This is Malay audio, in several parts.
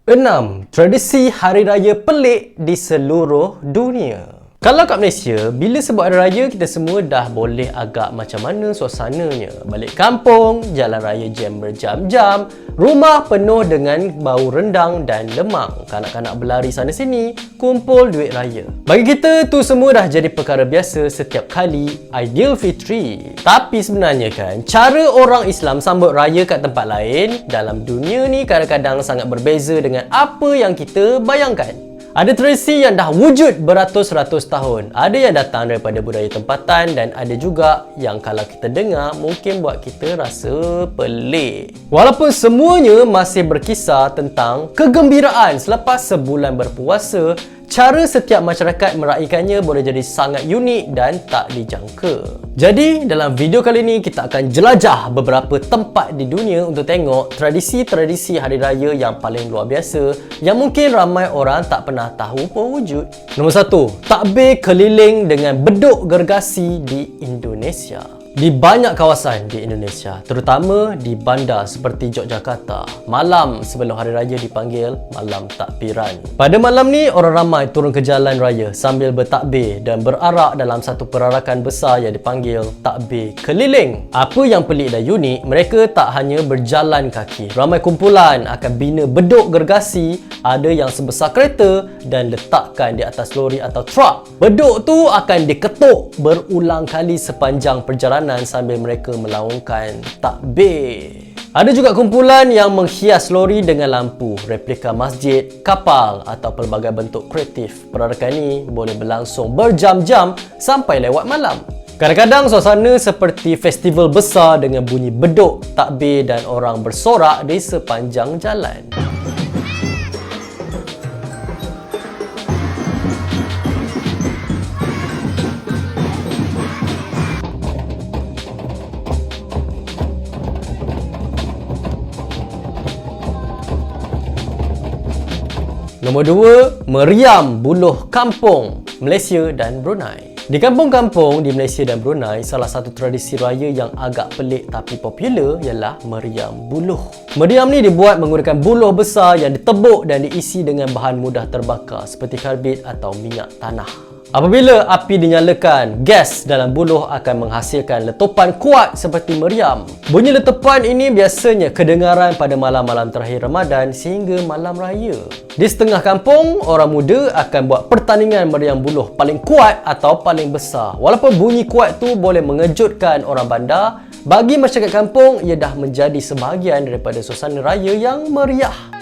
6. Tradisi Hari Raya pelik di seluruh dunia. Kalau kat Malaysia, bila sebut Hari Raya, kita semua dah boleh agak macam mana suasananya. Balik kampung, jalan raya jam berjam-jam, rumah penuh dengan bau rendang dan lemang. Kanak-kanak berlari sana-sini, kumpul duit raya. Bagi kita, tu semua dah jadi perkara biasa setiap kali Aidilfitri. Tapi sebenarnya kan, cara orang Islam sambut raya kat tempat lain dalam dunia ni kadang-kadang sangat berbeza dengan apa yang kita bayangkan. Ada tradisi yang dah wujud beratus-ratus tahun. Ada yang datang daripada budaya tempatan dan ada juga yang kalau kita dengar mungkin buat kita rasa pelik. Walaupun semuanya masih berkisar tentang kegembiraan selepas sebulan berpuasa, cara setiap masyarakat meraihkannya boleh jadi sangat unik dan tak dijangka. Jadi, dalam video kali ini kita akan jelajah beberapa tempat di dunia untuk tengok tradisi-tradisi hari raya yang paling luar biasa yang mungkin ramai orang tak pernah tahu pun wujud. Nombor 1, takbir keliling dengan beduk gergasi di Indonesia. Di banyak kawasan di Indonesia, terutama di bandar seperti Yogyakarta, malam sebelum hari raya dipanggil malam takbiran. Pada malam ni, orang ramai turun ke jalan raya sambil bertakbir dan berarak dalam satu perarakan besar yang dipanggil takbir keliling. Apa yang pelik dan unik, mereka tak hanya berjalan kaki. Ramai kumpulan akan bina beduk gergasi, ada yang sebesar kereta dan letakkan di atas lori atau truk. Beduk tu akan diketuk berulang kali sepanjang perjalanan sambil mereka melaungkan takbir. Ada juga kumpulan yang menghias lori dengan lampu, replika masjid, kapal atau pelbagai bentuk kreatif. Perarakan ini boleh berlangsung berjam-jam sampai lewat malam. Kadang-kadang suasana seperti festival besar dengan bunyi beduk, takbir dan orang bersorak di sepanjang jalan. Nombor 2, meriam buluh kampung Malaysia dan Brunei. Di kampung-kampung di Malaysia dan Brunei, salah satu tradisi raya yang agak pelik tapi popular ialah meriam buluh. Meriam ni dibuat menggunakan buluh besar yang ditebuk dan diisi dengan bahan mudah terbakar seperti karbid atau minyak tanah. Apabila api dinyalakan, gas dalam buluh akan menghasilkan letupan kuat seperti meriam. Bunyi letupan ini biasanya kedengaran pada malam-malam terakhir Ramadan sehingga malam raya. Di setengah kampung, orang muda akan buat pertandingan meriam buluh paling kuat atau paling besar. Walaupun bunyi kuat tu boleh mengejutkan orang bandar, bagi masyarakat kampung ia dah menjadi sebahagian daripada suasana raya yang meriah.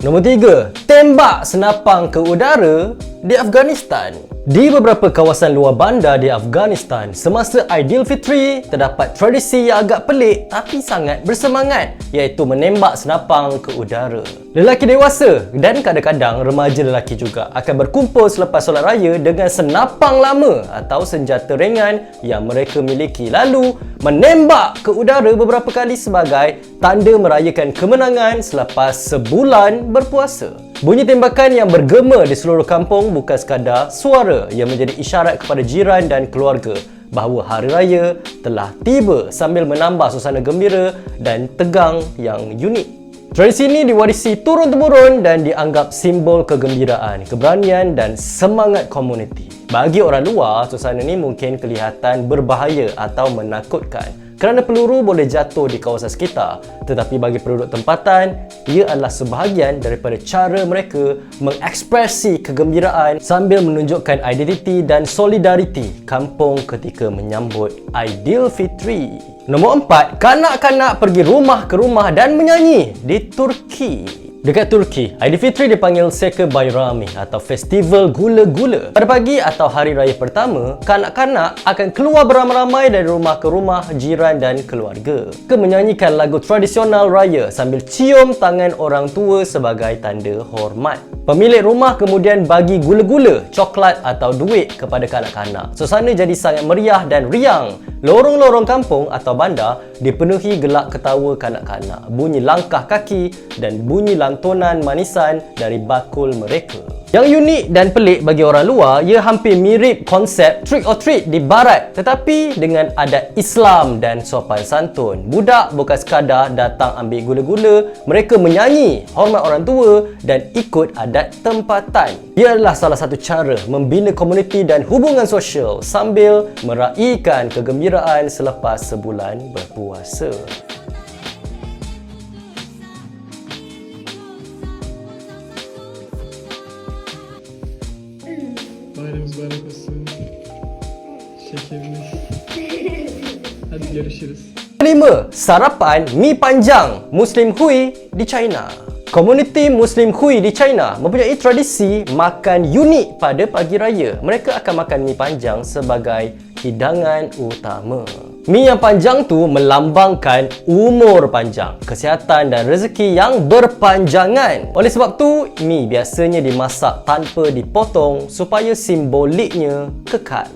Nombor 3, tembak senapang ke udara di Afghanistan. Di beberapa kawasan luar bandar di Afghanistan, semasa Aidilfitri terdapat tradisi yang agak pelik tapi sangat bersemangat, iaitu menembak senapang ke udara. Lelaki dewasa dan kadang-kadang remaja lelaki juga akan berkumpul selepas solat raya dengan senapang lama atau senjata ringan yang mereka miliki, lalu menembak ke udara beberapa kali sebagai tanda merayakan kemenangan selepas sebulan berpuasa. Bunyi tembakan yang bergema di seluruh kampung bukan sekadar suara yang menjadi isyarat kepada jiran dan keluarga bahawa hari raya telah tiba, sambil menambah suasana gembira dan tegang yang unik. Tradisi ini diwarisi turun-temurun dan dianggap simbol kegembiraan, keberanian dan semangat komuniti. Bagi orang luar, suasana ini mungkin kelihatan berbahaya atau menakutkan kerana peluru boleh jatuh di kawasan sekitar, tetapi bagi penduduk tempatan, ia adalah sebahagian daripada cara mereka mengekspresi kegembiraan sambil menunjukkan identiti dan solidariti kampung ketika menyambut Aidilfitri. Nombor 4, kanak-kanak pergi rumah ke rumah dan menyanyi di Turki. Dekat Turki, Aidilfitri dipanggil Seke Bayrami atau Festival Gula-Gula. Pada pagi atau hari raya pertama, kanak-kanak akan keluar beramai-ramai dari rumah ke rumah jiran dan keluarga menyanyikan lagu tradisional raya sambil cium tangan orang tua sebagai tanda hormat. Pemilik rumah kemudian bagi gula-gula, coklat atau duit kepada kanak-kanak. Suasana jadi sangat meriah dan riang. Lorong-lorong kampung atau bandar dipenuhi gelak ketawa kanak-kanak, bunyi langkah kaki dan bunyi lantunan manisan dari bakul mereka. Yang unik dan pelik bagi orang luar, ia hampir mirip konsep trick or treat di barat, tetapi dengan adat Islam dan sopan santun. Budak bukan sekadar datang ambil gula-gula, mereka menyanyi, hormat orang tua dan ikut adat tempatan. Ia adalah salah satu cara membina komuniti dan hubungan sosial sambil meraihkan kegembiraan selepas sebulan berpuasa. Bayramımız mübarek olsun. Şekeriniz. Hadi görüşürüz. Kelima, sarapan mi panjang Muslim Hui di China. Komuniti Muslim Hui di China mempunyai tradisi makan unik pada pagi raya. Mereka akan makan mi panjang sebagai hidangan utama. Mi yang panjang tu melambangkan umur panjang, kesihatan dan rezeki yang berpanjangan. Oleh sebab tu, mi biasanya dimasak tanpa dipotong supaya simboliknya kekal.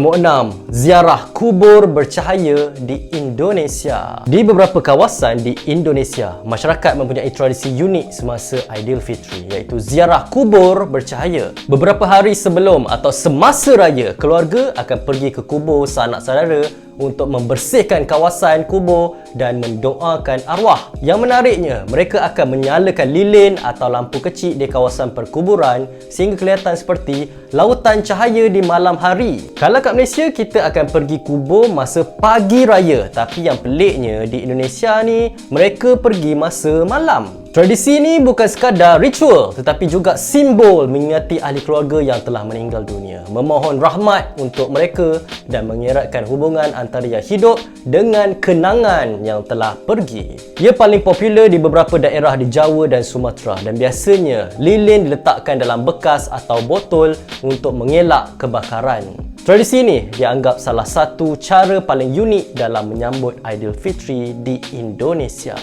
Nombor 6. Ziarah kubur bercahaya di Indonesia. Di beberapa kawasan di Indonesia, masyarakat mempunyai tradisi unik semasa Aidilfitri, iaitu ziarah kubur bercahaya. Beberapa hari sebelum atau semasa raya, keluarga akan pergi ke kubur sanak saudara untuk membersihkan kawasan kubur dan mendoakan arwah. Yang menariknya, mereka akan menyalakan lilin atau lampu kecil di kawasan perkuburan sehingga kelihatan seperti lautan cahaya di malam hari. Kalau kat Malaysia, kita akan pergi kubur masa pagi raya, tapi yang peliknya di Indonesia ni, mereka pergi masa malam. Tradisi ini bukan sekadar ritual tetapi juga simbol mengingati ahli keluarga yang telah meninggal dunia, memohon rahmat untuk mereka dan mengeratkan hubungan antara yang hidup dengan kenangan yang telah pergi. Ia paling popular di beberapa daerah di Jawa dan Sumatera dan biasanya lilin diletakkan dalam bekas atau botol untuk mengelak kebakaran. Tradisi ini dianggap salah satu cara paling unik dalam menyambut Aidilfitri di Indonesia.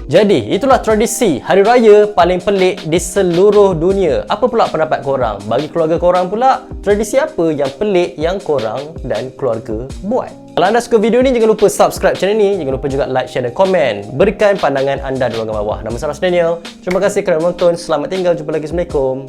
Jadi, itulah tradisi Hari Raya paling pelik di seluruh dunia. Apa pula pendapat korang? Bagi keluarga korang pula, tradisi apa yang pelik yang korang dan keluarga buat? Kalau anda suka video ni, jangan lupa subscribe channel ni. Jangan lupa juga like, share dan komen. Berikan pandangan anda di ruangan bawah. Nama saya Daniel. Terima kasih kerana menonton. Selamat tinggal. Jumpa lagi. Assalamualaikum.